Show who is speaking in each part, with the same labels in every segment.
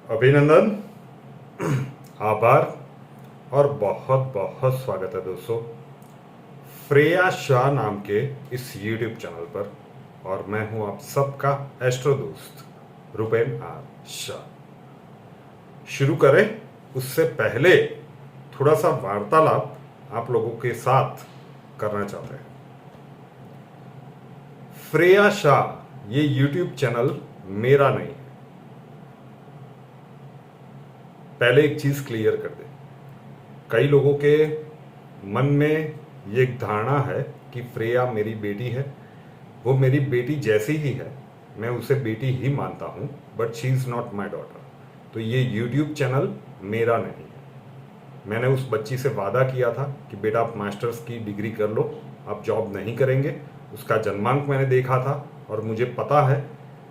Speaker 1: अभिनंदन, आभार और बहुत बहुत स्वागत है दोस्तों फ्रेया शाह नाम के इस YouTube चैनल पर। और मैं हूं आप सबका एस्ट्रो दोस्त रुपेन आर शाह। शुरू करें उससे पहले थोड़ा सा वार्तालाप आप लोगों के साथ करना चाहते हैं। फ्रेया शाह ये YouTube चैनल मेरा नहीं है। पहले एक चीज क्लियर कर दे, कई लोगों के मन में ये एक धारणा है कि फ्रेया मेरी बेटी है, वो मेरी बेटी जैसी ही है, मैं उसे बेटी ही मानता हूँ, but she is not my daughter. तो ये यूट्यूब चैनल मेरा नहीं है। मैंने उस बच्ची से वादा किया था कि बेटा आप मास्टर्स की डिग्री कर लो, आप जॉब नहीं करेंगे। उसका जन्मांक मैंने देखा था और मुझे पता है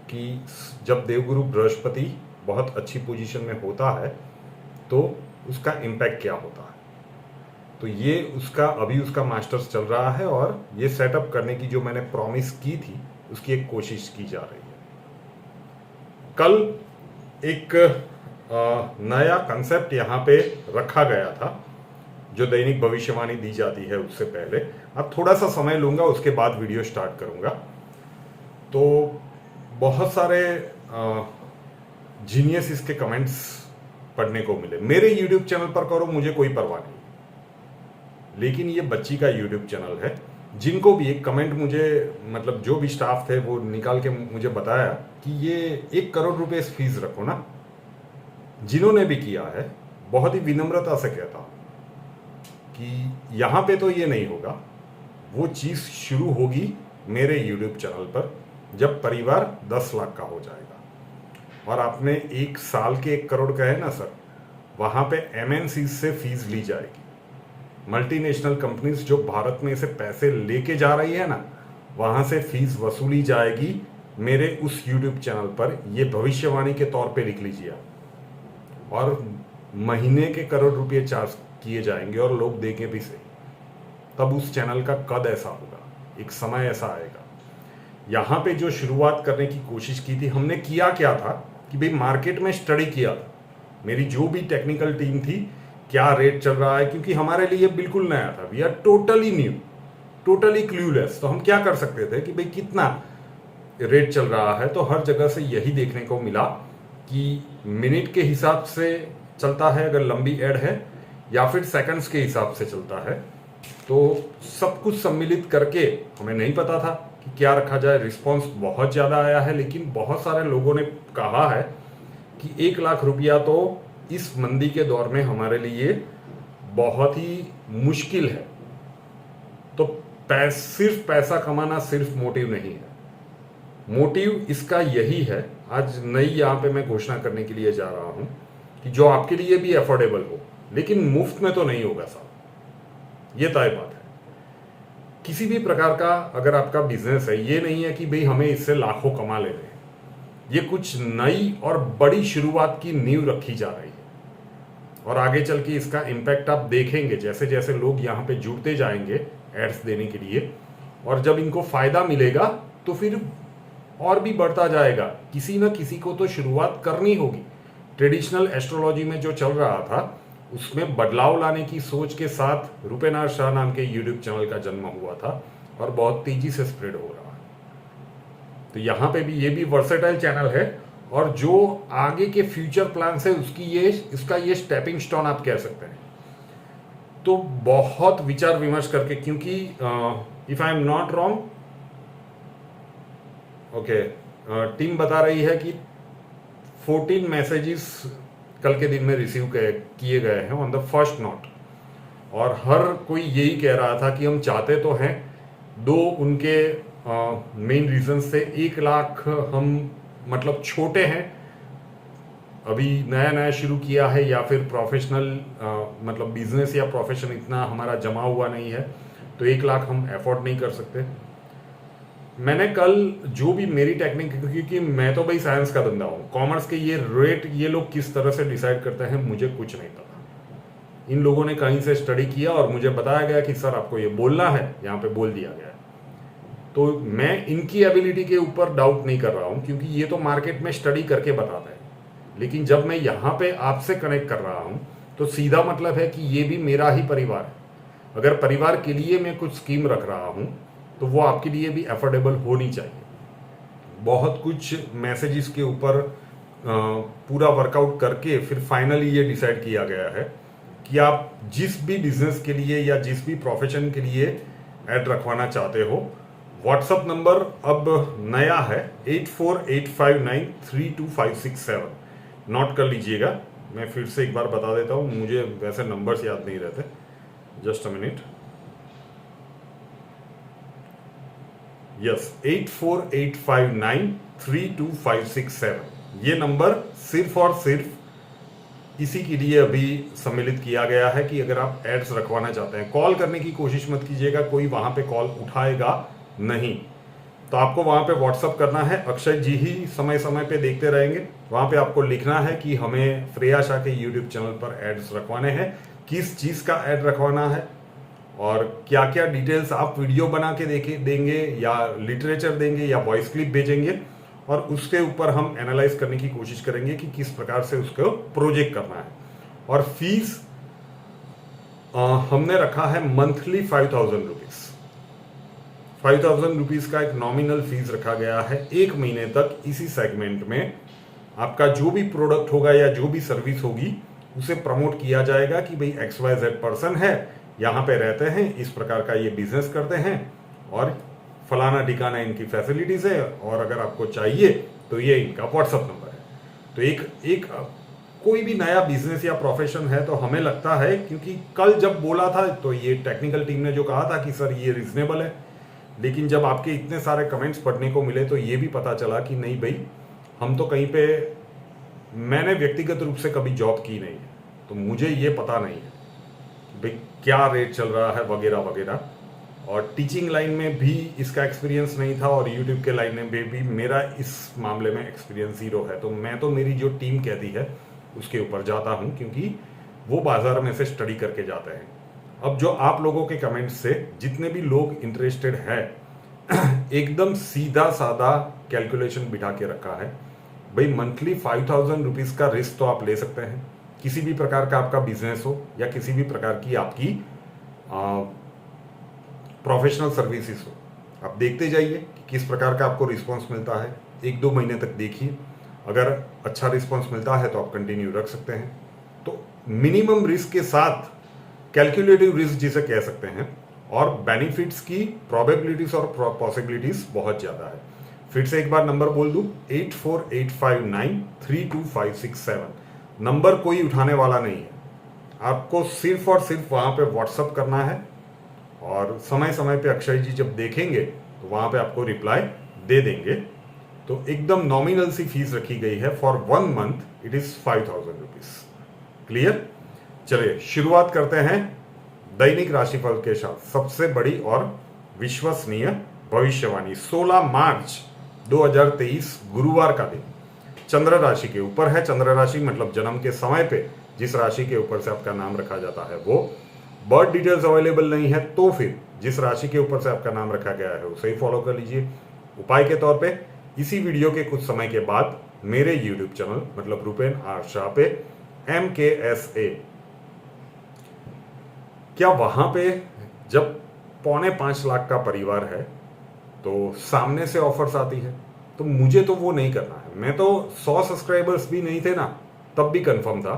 Speaker 1: कि जब देवगुरु बृहस्पति बहुत अच्छी पोजीशन में होता है तो उसका इम्पैक्ट क्या होता है। तो ये अभी उसका मास्टर्स चल रहा है और ये सेटअप करने की जो मैंने प्रॉमिस की थी उसकी एक कोशिश की जा रही है। कल एक नया कंसेप्ट यहाँ पे रखा गया था जो दैनिक भविष्यवाणी दी जाती है उससे पहले। अब थोड़ा सा समय लूंगा, उसके बाद वीडियो स्टार्ट करूंगा। तो बहुत सारे जीनियस इसके कमेंट्स पढ़ने को मिले। मेरे YouTube चैनल पर करो, मुझे कोई परवाह नहीं, लेकिन ये बच्ची का YouTube चैनल है। जिनको भी एक कमेंट मुझे मतलब जो भी स्टाफ थे वो निकाल के मुझे बताया कि ये 1 करोड़ रुपए फीस रखो ना। जिन्होंने भी किया है बहुत ही विनम्रता से कहता हूं कि यहाँ पे तो ये नहीं होगा। वो चीज शुरू होगी मेरे YouTube चैनल पर जब परिवार 10 लाख का हो जाएगा। और आपने 1 साल के 1 करोड़ का है ना सर, वहां पे MNC से फीस ली जाएगी। मल्टीनेशनल कंपनीज जो भारत में से पैसे लेके जा रही है ना, वहां से फीस वसूली जाएगी मेरे उस YouTube चैनल पर। ये भविष्यवाणी के तौर पे लिख लीजिए आप। और महीने के करोड़ रुपए चार्ज किए जाएंगे और लोग देंगे भी सही। तब उस चैनल का कद ऐसा होगा, एक समय ऐसा आएगा। यहाँ पे जो शुरुआत करने की कोशिश की थी, हमने किया क्या था कि भाई मार्केट में स्टडी किया था। मेरी जो भी टेक्निकल टीम थी, क्या रेट चल रहा है, क्योंकि हमारे लिए बिल्कुल नया था। We are totally new, totally clueless. तो हम क्या कर सकते थे कि भाई कितना रेट चल रहा है। तो हर जगह से यही देखने को मिला कि मिनट के हिसाब से चलता है अगर लंबी एड है, या फिर सेकंड्स के हिसाब से चलता है। तो सब कुछ सम्मिलित करके हमें नहीं पता था कि क्या रखा जाए। रिस्पॉन्स बहुत ज़्यादा आया है, लेकिन बहुत सारे लोगों ने कहा है कि 1 लाख रुपया तो इस मंदी के दौर में हमारे लिए बहुत ही मुश्किल है। तो सिर्फ पैसा कमाना सिर्फ मोटिव नहीं है। मोटिव इसका यही है, आज नई यहाँ पे मैं घोषणा करने के लिए जा रहा हूँ कि जो आपके लिए भी अफोर्डेबल हो, लेकिन मुफ्त में तो नहीं होगा साहब, ये तय बात है। किसी भी प्रकार का अगर आपका बिजनेस है, ये नहीं है कि भाई हमें इससे लाखों कमा ले रहे हैं। ये कुछ नई और बड़ी शुरुआत की नींव रखी जा रही है और आगे चल के इसका इम्पैक्ट आप देखेंगे जैसे जैसे लोग यहाँ पे जुड़ते जाएंगे एड्स देने के लिए। और जब इनको फायदा मिलेगा तो फिर और भी बढ़ता जाएगा। किसी न किसी को तो शुरुआत करनी होगी। ट्रेडिशनल एस्ट्रोलॉजी में जो चल रहा था उसमें बदलाव लाने की सोच के साथ रुपेन आर शाह नाम के YouTube चैनल का जन्म हुआ था और बहुत तेजी से स्प्रेड हो रहा है। तो यहाँ पे भी ये भी वर्सेटाइल चैनल है और जो आगे के फ्यूचर प्लान है इसका ये स्टेपिंग स्टोन आप कह सकते हैं। तो बहुत विचार विमर्श करके, क्योंकि if I am not wrong, okay, team बता रही है कि 14 मैसेजेस कल के दिन में रिसीव किए गए हैं ऑन द फर्स्ट नोट। और हर कोई यही कह रहा था कि हम चाहते तो हैं, 2 उनके मेन रीजन से 1 लाख हम मतलब छोटे हैं, अभी नया नया शुरू किया है, या फिर प्रोफेशनल मतलब बिजनेस या प्रोफेशन इतना हमारा जमा हुआ नहीं है, तो 1 लाख हम अफोर्ड नहीं कर सकते। मैंने कल जो भी मेरी टेक्निक, क्योंकि मैं तो भाई साइंस का धंधा हूँ, कॉमर्स के ये रेट ये लोग किस तरह से डिसाइड करते हैं मुझे कुछ नहीं पता। इन लोगों ने कहीं से स्टडी किया और मुझे बताया गया कि सर आपको ये बोलना है, यहाँ पे बोल दिया गया है। तो मैं इनकी एबिलिटी के ऊपर डाउट नहीं कर रहा हूँ, क्योंकि ये तो मार्केट में स्टडी करके बताता है। लेकिन जब मैं यहाँ पे आपसे कनेक्ट कर रहा हूँ तो सीधा मतलब है कि ये भी मेरा ही परिवार है। अगर परिवार के लिए मैं कुछ स्कीम रख रहा हूँ तो वो आपके लिए भी अफोर्डेबल होनी चाहिए। बहुत कुछ मैसेजेस के ऊपर पूरा वर्कआउट करके फिर फाइनली ये डिसाइड किया गया है कि आप जिस भी बिजनेस के लिए या जिस भी प्रोफेशन के लिए ऐड रखवाना चाहते हो, व्हाट्सअप नंबर अब नया है 8485932567। नोट कर लीजिएगा, मैं फिर से एक बार बता देता हूँ, मुझे वैसे नंबर्स याद नहीं रहते। Just a minute. यस, 8485932567। ये नंबर सिर्फ और सिर्फ इसी के लिए अभी सम्मिलित किया गया है कि अगर आप एड्स रखवाना चाहते हैं, कॉल करने की कोशिश मत कीजिएगा, कोई वहां पे कॉल उठाएगा नहीं। तो आपको वहां पे व्हाट्सअप करना है, अक्षय जी ही समय समय पे देखते रहेंगे। वहां पे आपको लिखना है कि हमें श्रेया शाह के यूट्यूब चैनल पर एड्स रखवाने हैं, किस चीज का एड रखवाना है और क्या क्या डिटेल्स आप वीडियो बना के देंगे या लिटरेचर देंगे या वॉइस क्लिप भेजेंगे, और उसके ऊपर हम एनालाइज करने की कोशिश करेंगे कि किस प्रकार से उसको प्रोजेक्ट करना है। और फीस हमने रखा है मंथली 5000 रुपीज। 5000 रुपीज का एक नॉमिनल फीस रखा गया है। एक महीने तक इसी सेगमेंट में आपका जो भी प्रोडक्ट होगा या जो भी सर्विस होगी उसे प्रमोट किया जाएगा कि भाई XYZ पर्सन है, यहाँ पे रहते हैं, इस प्रकार का ये बिजनेस करते हैं और फलाना ठिकाना इनकी फैसिलिटीज है, और अगर आपको चाहिए तो ये इनका व्हाट्सअप नंबर है। तो एक कोई भी नया बिजनेस या प्रोफेशन है तो हमें लगता है, क्योंकि कल जब बोला था तो ये टेक्निकल टीम ने जो कहा था कि सर ये रीजनेबल है, लेकिन जब आपके इतने सारे कमेंट्स पढ़ने को मिले तो ये भी पता चला कि नहीं भाई, हम तो कहीं पे, मैंने व्यक्तिगत रूप से कभी जॉब की नहीं है तो मुझे ये पता नहीं है भाई क्या रेट चल रहा है वगैरह वगैरह, और टीचिंग लाइन में भी इसका एक्सपीरियंस नहीं था और यूट्यूब के लाइन में भी मेरा इस मामले में एक्सपीरियंस 0 है। तो मैं तो मेरी जो टीम कहती है उसके ऊपर जाता हूं, क्योंकि वो बाजार में से स्टडी करके जाते हैं। अब जो आप लोगों के कमेंट्स से जितने भी लोग इंटरेस्टेड है एकदम सीधा साधा कैलकुलेशन बिठा के रखा है। भाई मंथली 5000 रुपीज का रिस्क तो आप ले सकते हैं, किसी भी प्रकार का आपका बिजनेस हो या किसी भी प्रकार की आपकी प्रोफेशनल सर्विसेज हो। आप देखते जाइए कि किस प्रकार का आपको रिस्पॉन्स मिलता है, 1-2 महीने तक देखिए, अगर अच्छा रिस्पॉन्स मिलता है तो आप कंटिन्यू रख सकते हैं। तो मिनिमम रिस्क के साथ कैलकुलेटिव रिस्क जिसे कह सकते हैं, और बेनिफिट्स की प्रोबेबिलिटीज और पॉसिबिलिटीज बहुत ज्यादा है। फिर से एक बार नंबर बोल दूं, 8485932567। नंबर कोई उठाने वाला नहीं है, आपको सिर्फ और सिर्फ वहां पे व्हाट्सअप करना है, और समय समय पे अक्षय जी जब देखेंगे तो वहां पे आपको रिप्लाई दे देंगे। तो एकदम नॉमिनल सी फीस रखी गई है, for 1 month it is 5000 rupees. Clear? चलिए शुरुआत करते हैं दैनिक राशिफल के साथ। सबसे बड़ी और विश्वसनीय भविष्यवाणी 16 मार्च 2023 गुरुवार का दिन, चंद्र राशि के ऊपर है। चंद्र राशि मतलब जन्म के समय पे जिस राशि के ऊपर से आपका नाम रखा जाता है वो। बर्थ डिटेल्स अवेलेबल नहीं है तो फिर जिस राशि के ऊपर से आपका नाम रखा गया है उसे ही फॉलो कर लीजिए। उपाय के तौर पे इसी वीडियो के कुछ समय के बाद मेरे यूट्यूब चैनल मतलब रूपेन आर शाह पे MKSA, क्या वहां पे जब 5.25 लाख का परिवार है तो सामने से ऑफर्स आती है, तो मुझे तो वो नहीं करना है। मैं तो 100 सब्सक्राइबर्स भी नहीं थे ना, तब भी कंफर्म था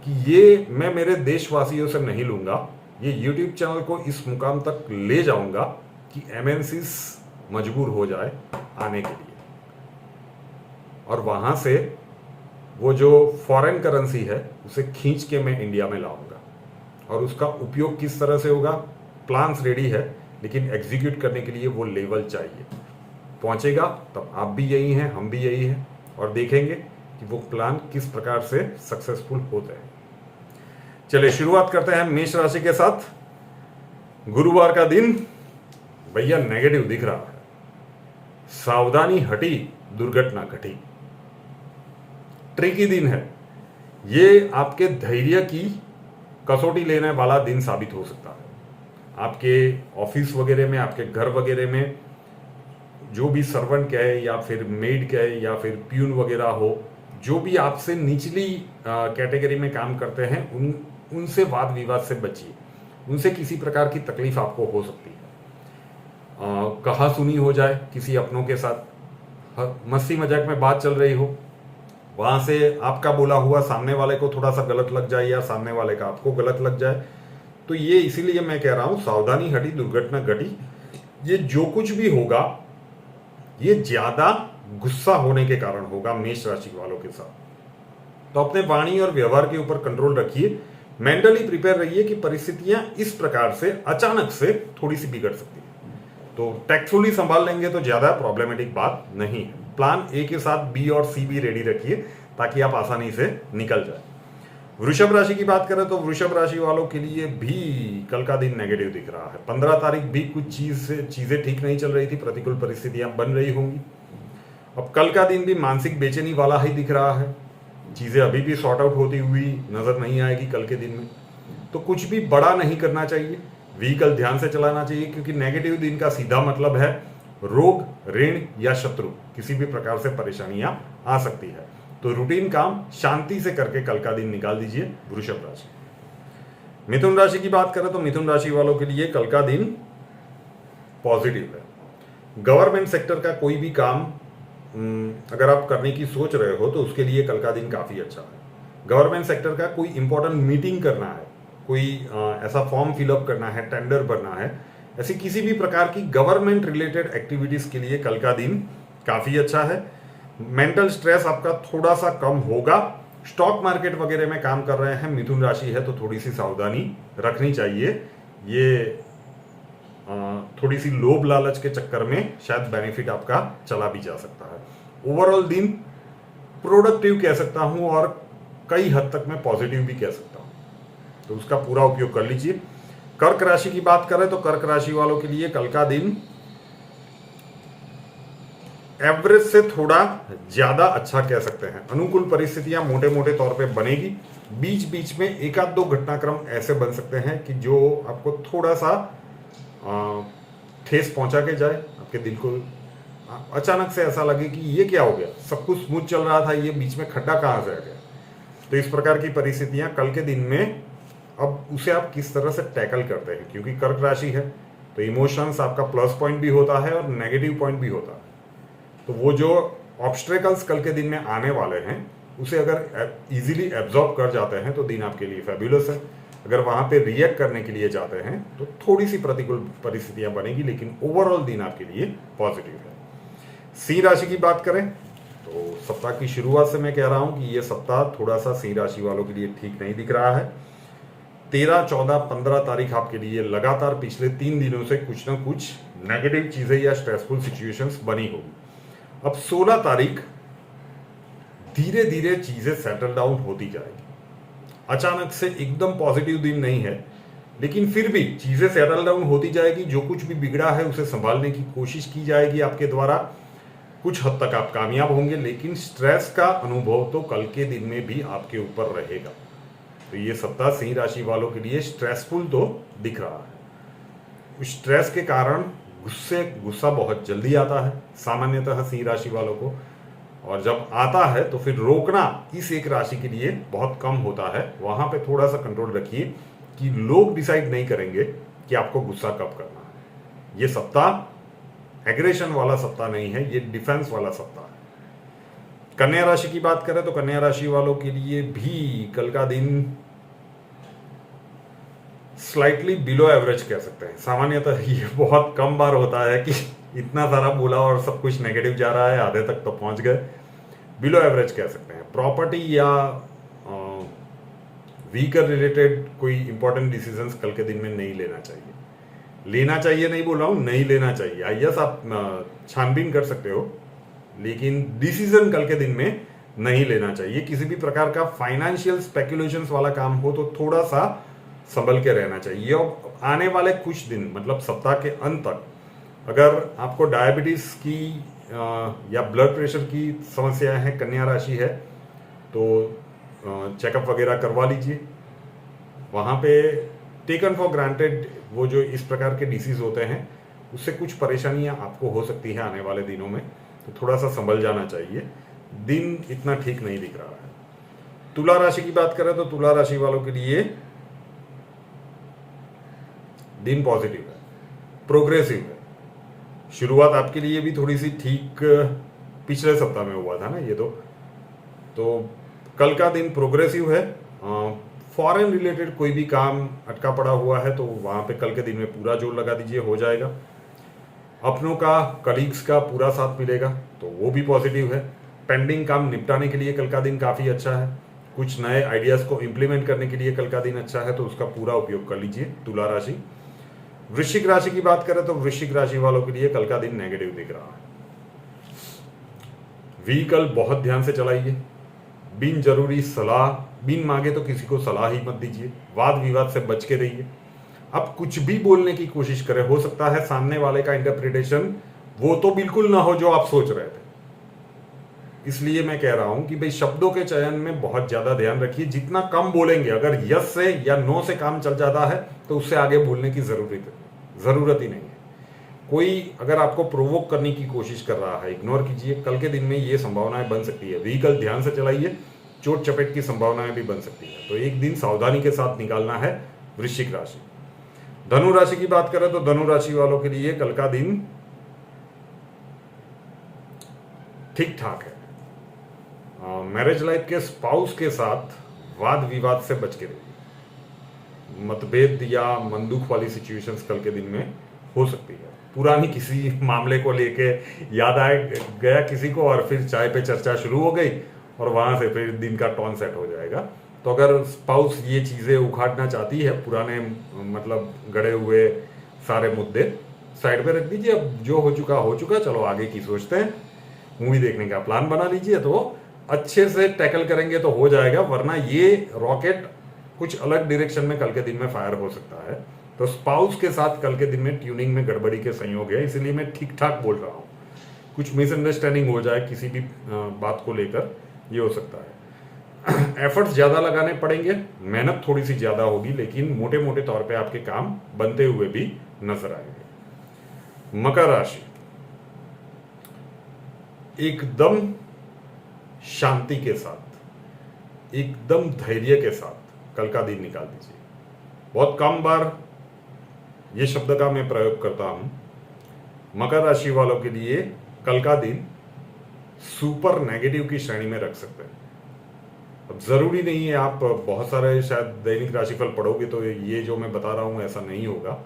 Speaker 1: कि ये मैं मेरे देशवासियों से नहीं लूंगा, ये यूट्यूब चैनल को इस मुकाम तक ले जाऊंगा कि MNCs मजबूर हो जाए आने के लिए, और वहां से वो जो फॉरेन करेंसी है उसे खींच के मैं इंडिया में लाऊंगा। और उसका उपयोग किस तरह से होगा, प्लान्स रेडी है, लेकिन एग्जीक्यूट करने के लिए वो लेवल चाहिए। पहुंचेगा तब आप भी यही हैं, हम भी यही हैं, और देखेंगे कि वो प्लान किस प्रकार से सक्सेसफुल होते हैं। चलिए शुरुआत करते हैं मेष राशि के साथ। गुरुवार का दिन भैया नेगेटिव दिख रहा है, सावधानी हटी दुर्घटना घटी। ट्रिकी दिन है, ये आपके धैर्य की कसौटी लेने वाला दिन साबित हो सकता है। आपके ऑफिस वगैरह में, आपके घर वगैरह में जो भी सर्वेंट कहे या फिर मेड कहे या फिर प्यून वगैरह हो, जो भी आपसे निचली कैटेगरी में काम करते हैं उनसे वाद विवाद से बचिए, उनसे किसी प्रकार की तकलीफ आपको हो सकती है। कहा सुनी हो जाए किसी अपनों के साथ, मस्ती मजाक में बात चल रही हो, वहां से आपका बोला हुआ सामने वाले को थोड़ा सा गलत लग जाए या सामने वाले का आपको गलत लग जाए, तो ये इसीलिए मैं कह रहा हूं सावधानी हटी दुर्घटना घटी। ये जो कुछ भी होगा ये ज्यादा गुस्सा होने के कारण होगा मेष राशि वालों के साथ। तो अपने वाणी और व्यवहार के ऊपर कंट्रोल रखिए, मेंटली प्रिपेयर रहिए कि परिस्थितियां इस प्रकार से अचानक से थोड़ी सी बिगड़ सकती है, तो टैक्टफुली संभाल लेंगे तो ज्यादा प्रॉब्लमेटिक बात नहीं है। प्लान ए के साथ बी और सी भी रेडी रखिए ताकि आप आसानी से निकल जाए। वृषभ राशि की बात करें तो वृषभ राशि वालों के लिए भी कल का दिन नेगेटिव दिख रहा है। 15 तारीख भी कुछ चीजें ठीक नहीं चल रही थी, प्रतिकूल परिस्थितियां बन रही होंगी। अब कल का दिन भी मानसिक बेचैनी वाला ही दिख रहा है, चीजें अभी भी सॉर्ट आउट होती हुई नजर नहीं आएगी कल के दिन में। तो कुछ भी बड़ा नहीं करना चाहिए, व्हीकल ध्यान से चलाना चाहिए, क्योंकि नेगेटिव दिन का सीधा मतलब है रोग, ऋण या शत्रु, किसी भी प्रकार से परेशानियां आ सकती है। तो रूटीन काम शांति से करके कल का दिन निकाल दीजिए वृषभ राशि। मिथुन राशि की बात करें तो मिथुन राशि वालों के लिए कल का दिन पॉजिटिव है। गवर्नमेंट सेक्टर का कोई भी काम अगर आप करने की सोच रहे हो तो उसके लिए कल का दिन काफी अच्छा है। गवर्नमेंट सेक्टर का कोई इंपॉर्टेंट मीटिंग करना है, कोई ऐसा फॉर्म फिलअप करना है, टेंडर भरना है, ऐसी किसी भी प्रकार की गवर्नमेंट रिलेटेड एक्टिविटीज के लिए कल का दिन काफी अच्छा है। मेंटल स्ट्रेस आपका थोड़ा सा कम होगा। स्टॉक मार्केट वगैरह में काम कर रहे हैं, मिथुन राशि है तो थोड़ी सी सावधानी रखनी चाहिए। ये थोड़ी सी लोभ लालच के चक्कर में शायद बेनिफिट आपका चला भी जा सकता है। ओवरऑल दिन प्रोडक्टिव कह सकता हूं और कई हद तक मैं पॉजिटिव भी कह सकता हूं, तो उसका पूरा उपयोग कर लीजिए। कर्क राशि की बात करें तो कर्क राशि वालों के लिए कल का दिन एवरेज से थोड़ा ज्यादा अच्छा कह सकते हैं। अनुकूल परिस्थितियां मोटे मोटे तौर पे बनेगी, बीच बीच में एक आध दो घटनाक्रम ऐसे बन सकते हैं कि जो आपको थोड़ा सा ठेस पहुंचा के जाए, आपके दिल को अचानक से ऐसा लगे कि ये क्या हो गया, सब कुछ स्मूथ चल रहा था, ये बीच में खड्डा कहां से आ गया। तो इस प्रकार की परिस्थितियां कल के दिन में, अब उसे आप किस तरह से टैकल करते हैं, क्योंकि कर्क राशि है तो इमोशंस आपका प्लस पॉइंट भी होता है और नेगेटिव पॉइंट भी होता है। तो वो जो ऑब्स्ट्रेकल्स कल के दिन में आने वाले हैं उसे अगर इजीली एब्जॉर्ब कर जाते हैं तो दिन आपके लिए फैबुलस है। अगर वहां पे रिएक्ट करने के लिए जाते हैं तो थोड़ी सी प्रतिकूल परिस्थितियां बनेगी, लेकिन ओवरऑल दिन आपके लिए पॉजिटिव है। सिंह राशि की बात करें तो सप्ताह की शुरुआत से मैं कह रहा हूं कि यह सप्ताह थोड़ा सा सिंह राशि वालों के लिए ठीक नहीं दिख रहा है। 13, 14, 15 तारीख आपके लिए लगातार पिछले 3 दिनों से कुछ ना कुछ नेगेटिव चीजें या स्ट्रेसफुल सिचुएशंस बनी होगी। अब 16 तारीख धीरे धीरे चीजें सेटल डाउन होती जाएगी। अचानक से एकदम पॉजिटिव दिन नहीं है, लेकिन फिर भी चीजें सेटल डाउन होती जाएगी। जो कुछ भी बिगड़ा है उसे संभालने की कोशिश की जाएगी आपके द्वारा। कुछ हद तक आप कामयाब होंगे, लेकिन स्ट्रेस का अनुभव तो कल के दिन में भी आपके ऊपर रहेगा। तो ये सप्ताह सिंह राशि वालों के लिए स्ट्रेसफुल तो दिख रहा है। स्ट्रेस के कारण गुस्सा बहुत जल्दी आता है सामान्यतः सिंह राशि वालों को, और जब आता है तो फिर रोकना इस एक राशि के लिए बहुत कम होता है। वहां पे थोड़ा सा कंट्रोल रखिए कि लोग डिसाइड नहीं करेंगे कि आपको गुस्सा कब करना है। ये सप्ताह एग्रेशन वाला सप्ताह नहीं है, ये डिफेंस वाला सप्ताह है। कन्या राशि की बात करें तो कन्या राशि वालों के लिए भी कल का दिन स्लाइटली बिलो एवरेज कह सकते हैं। सामान्यतः ये बहुत कम बार होता है कि इतना सारा बोला और सब कुछ नेगेटिव जा रहा है, आधे तक तो पहुंच गए। बिलो एवरेज कह सकते हैं। प्रॉपर्टी या व्हीकल रिलेटेड कोई इंपॉर्टेंट डिसीजंस कल के दिन में नहीं लेना चाहिए। लेना चाहिए नहीं बोल रहा हूं, नहीं लेना चाहिए। आइए आप छानबीन कर सकते हो, लेकिन डिसीजन कल के दिन में नहीं लेना चाहिए। किसी भी प्रकार का फाइनेंशियल स्पेकुलेशंस वाला काम हो तो थोड़ा सा संभल के रहना चाहिए। और आने वाले कुछ दिन मतलब सप्ताह के अंत तक अगर आपको डायबिटीज की या ब्लड प्रेशर की समस्याएं हैं, कन्या राशि है, तो चेकअप वगैरह करवा लीजिए। वहाँ पे टेकन फॉर ग्रांटेड वो जो इस प्रकार के डिसीज होते हैं उससे कुछ परेशानियां आपको हो सकती है आने वाले दिनों में, तो थोड़ा सा संभल जाना चाहिए। दिन इतना ठीक नहीं दिख रहा है। तुला राशि की बात करें तो तुला राशि वालों के लिए दिन पॉजिटिव है, प्रोग्रेसिव है। शुरुआत आपके लिए भी थोड़ी सी ठीक पिछले सप्ताह में हुआ था ना ये तो कल का दिन प्रोग्रेसिव है। फॉरेन रिलेटेड कोई भी काम अटका पड़ा हुआ है तो वहां पे कल के दिन में पूरा जोर लगा दीजिए, हो जाएगा। अपनों का, कलीग्स का पूरा साथ मिलेगा तो वो भी पॉजिटिव है। पेंडिंग काम निपटाने के लिए कल का दिन काफ़ी अच्छा है। कुछ नए आइडियाज़ को इम्प्लीमेंट करने के लिए कल का दिन अच्छा है, तो उसका पूरा उपयोग कर लीजिए तुला राशि। वृश्चिक राशि की बात करें तो वृश्चिक राशि वालों के लिए कल का दिन नेगेटिव दिख रहा है। व्हीकल बहुत ध्यान से चलाइए। बिन जरूरी सलाह, बिन मांगे तो किसी को सलाह ही मत दीजिए। वाद विवाद से बच के रहिए। अब कुछ भी बोलने की कोशिश करें, हो सकता है सामने वाले का इंटरप्रिटेशन वो तो बिल्कुल ना हो जो आप सोच रहे थे। इसलिए मैं कह रहा हूं कि भाई शब्दों के चयन में बहुत ज्यादा ध्यान रखिए। जितना कम बोलेंगे, अगर यस से या नो से काम चल जाता है तो उससे आगे बोलने की जरूरत ही नहीं है। कोई अगर आपको प्रोवोक करने की कोशिश कर रहा है, इग्नोर कीजिए। कल के दिन में ये संभावनाएं बन सकती है। व्हीकल ध्यान से चलाइए, चोट चपेट की संभावनाएं भी बन सकती है। तो एक दिन सावधानी के साथ निकालना है वृश्चिक राशि। धनु राशि की बात करें तो धनु राशि वालों के लिए कल का दिन ठीक ठाक है। मैरिज लाइफ के स्पाउस के साथ वाद विवाद से बच के रहिए। मतभेद या मनदुख वाली सिचुएशंस कल के दिन में हो सकती है। पुरानी किसी मामले को लेके याद आ गया किसी को और फिर चाय पे चर्चा शुरू हो गई और वहां से फिर दिन का टोन सेट हो जाएगा। तो अगर स्पाउस ये चीजें उखाड़ना चाहती है, पुराने मतलब गड़े हुए सारे मुद्दे साइड पे रख दीजिए। अब जो हो चुका, चलो आगे की सोचते हैं। मूवी देखने का प्लान बना लीजिए, तो अच्छे से टैकल करेंगे तो हो जाएगा, वरना ये रॉकेट कुछ अलग डायरेक्शन में कल के दिन में फायर हो सकता है। तो स्पाउस के साथ कल के दिन में ट्यूनिंग में गड़बड़ी के संयोग है, इसलिए मैं ठीक ठाक बोल रहा हूँ। कुछ मिसअंडरस्टैंडिंग हो जाए किसी भी बात को लेकर, ये हो सकता है। एफर्ट्स ज्यादा लगाने पड़ेंगे, मेहनत थोड़ी सी ज्यादा होगी, लेकिन मोटे मोटे तौर पे आपके काम बनते हुए भी नजर आएंगे। मकर राशि, एकदम शांति के साथ, एकदम धैर्य के साथ कल का दिन निकाल दीजिए। बहुत कम बार ये शब्द का मैं प्रयोग करता हूं। मकर राशि वालों के लिए कल का दिन सुपर नेगेटिव की श्रेणी में रख सकते हैं। अब जरूरी नहीं है आप बहुत सारे शायद दैनिक राशिफल पढ़ोगे तो ये जो मैं बता रहा हूं ऐसा नहीं होगा,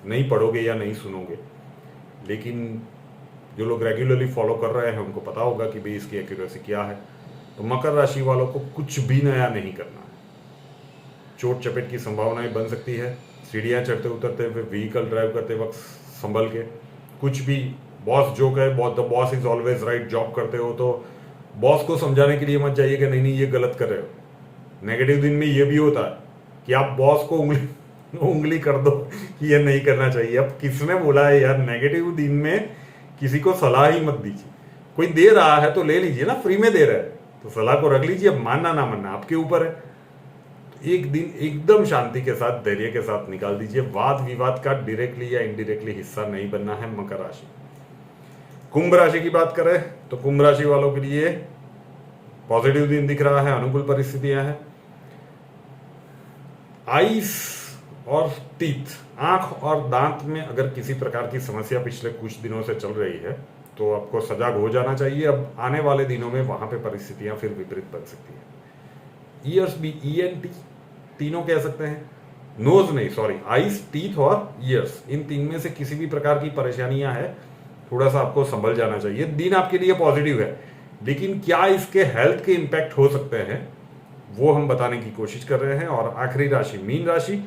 Speaker 1: नहीं पढ़ोगे या नहीं सुनोगे। लेकिन जो लोग रेगुलरली फॉलो कर रहे हैं उनको पता होगा कि भाई इसकी एक्यूरेसी क्या है। तो मकर राशि वालों को कुछ भी नया नहीं करना है। चोट चपेट की संभावनाएं बन सकती है। सीढ़ियां चढ़ते उतरते हुए, व्हीकल ड्राइव करते वक्त संभल के, कुछ भी बॉस जो कहे, the boss is always right, job करते हो तो बॉस को समझाने के लिए मत जाइए कि नहीं ये गलत कर रहे हो। नेगेटिव दिन में ये भी होता है कि आप बॉस को उंगली कर दो कि ये नहीं करना चाहिए। अब किसने बोला है यार, नेगेटिव दिन में किसी को सलाह ही मत दीजिए। कोई दे रहा है तो ले लीजिए ना, फ्री में दे रहा है तो सलाह को रख लीजिए। अब मानना ना मानना आपके ऊपर है। एक दिन एकदम शांति के साथ, धैर्य के साथ निकाल दीजिए। वाद विवाद का डायरेक्टली या इनडायरेक्टली हिस्सा नहीं बनना है मकर राशि। कुंभ राशि की बात करें तो कुंभ राशि वालों के लिए पॉजिटिव दिन दिख रहा है, अनुकूल परिस्थितियां हैं। आईस और टीथ, आंख और दांत में अगर किसी प्रकार की समस्या पिछले कुछ दिनों से चल रही है तो आपको सजाग हो जाना चाहिए। अब आने वाले दिनों में वहां पे परिस्थितियां फिर विपरीत बन सकती है। ईयर्स भी, ENT तीनों कह सकते हैं, नोज नहीं, सॉरी, आईज, टीथ और ईयर्स, इन तीन में से किसी भी प्रकार की परेशानियां है, थोड़ा सा आपको संभल जाना चाहिए। दिन आपके लिए पॉजिटिव है, लेकिन क्या इसके हेल्थ के इंपैक्ट हो सकते हैं वो हम बताने की कोशिश कर रहे हैं। और आखिरी राशि मीन राशि।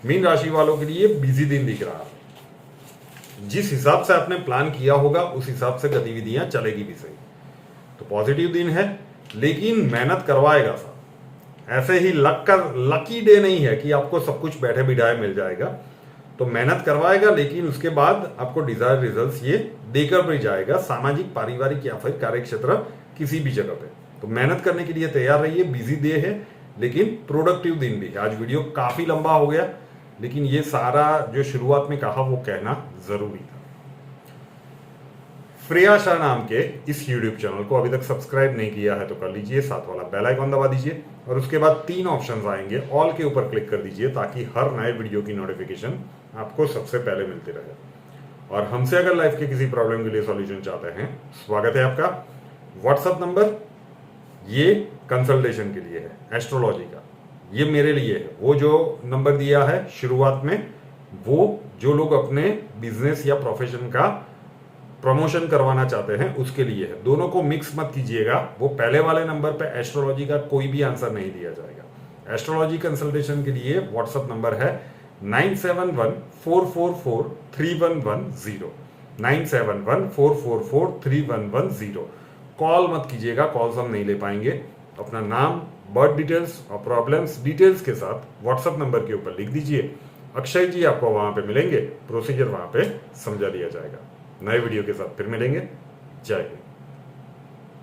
Speaker 1: मीन राशि वालों के लिए बिजी दिन दिख रहा है। जिस हिसाब से आपने प्लान किया होगा उस हिसाब से गतिविधियां चलेगी भी सही। तो पॉजिटिव दिन है, लेकिन मेहनत करवाएगा साहब। ऐसे ही लकी डे नहीं है कि आपको सब कुछ बैठे बिठाए मिल जाएगा। तो मेहनत करवाएगा, लेकिन उसके बाद आपको डिजायर रिजल्ट्स ये देकर भी जाएगा, सामाजिक, पारिवारिक या फिर कार्यक्षेत्र किसी भी जगह पे। तो मेहनत करने के लिए तैयार रहिए। बिजी डे है लेकिन प्रोडक्टिव दिन भी है। आज वीडियो काफी लंबा हो गया, लेकिन ये सारा जो शुरुआत में कहा वो कहना जरूरी था। श्रेया शाह नाम के इस YouTube चैनल को अभी तक सब्सक्राइब नहीं किया है तो कर लीजिए, साथ वाला बेल आइकन दबा दीजिए और उसके बाद 3 ऑप्शंस आएंगे, ऑल के ऊपर क्लिक कर दीजिए ताकि हर नए वीडियो की नोटिफिकेशन आपको सबसे पहले मिलती रहे। और हमसे अगर लाइफ के किसी प्रॉब्लम के लिए सॉल्यूशन चाहते हैं, स्वागत है आपका। व्हाट्सएप नंबर ये कंसल्टेशन के लिए है, एस्ट्रोलॉजी का, ये मेरे लिए है। वो जो नंबर दिया है शुरुआत में, वो जो लोग अपने बिजनेस या प्रोफेशन का प्रमोशन करवाना चाहते हैं उसके लिए है। दोनों को मिक्स मत कीजिएगा। वो पहले वाले नंबर पे एस्ट्रोलॉजी का कोई भी आंसर नहीं दिया जाएगा। एस्ट्रोलॉजी कंसल्टेशन के लिए व्हाट्सएप नंबर है 9714443110, 9714443110। कॉल मत कीजिएगा, कॉल्स हम नहीं ले पाएंगे। अपना नाम, बर्थ डिटेल्स और प्रॉब्लम्स डिटेल्स के साथ व्हाट्सएप नंबर के ऊपर लिख दीजिए। अक्षय जी आपको वहां पे मिलेंगे, प्रोसीजर वहां पे समझा दिया जाएगा। नए वीडियो के साथ फिर मिलेंगे। जय हिंद।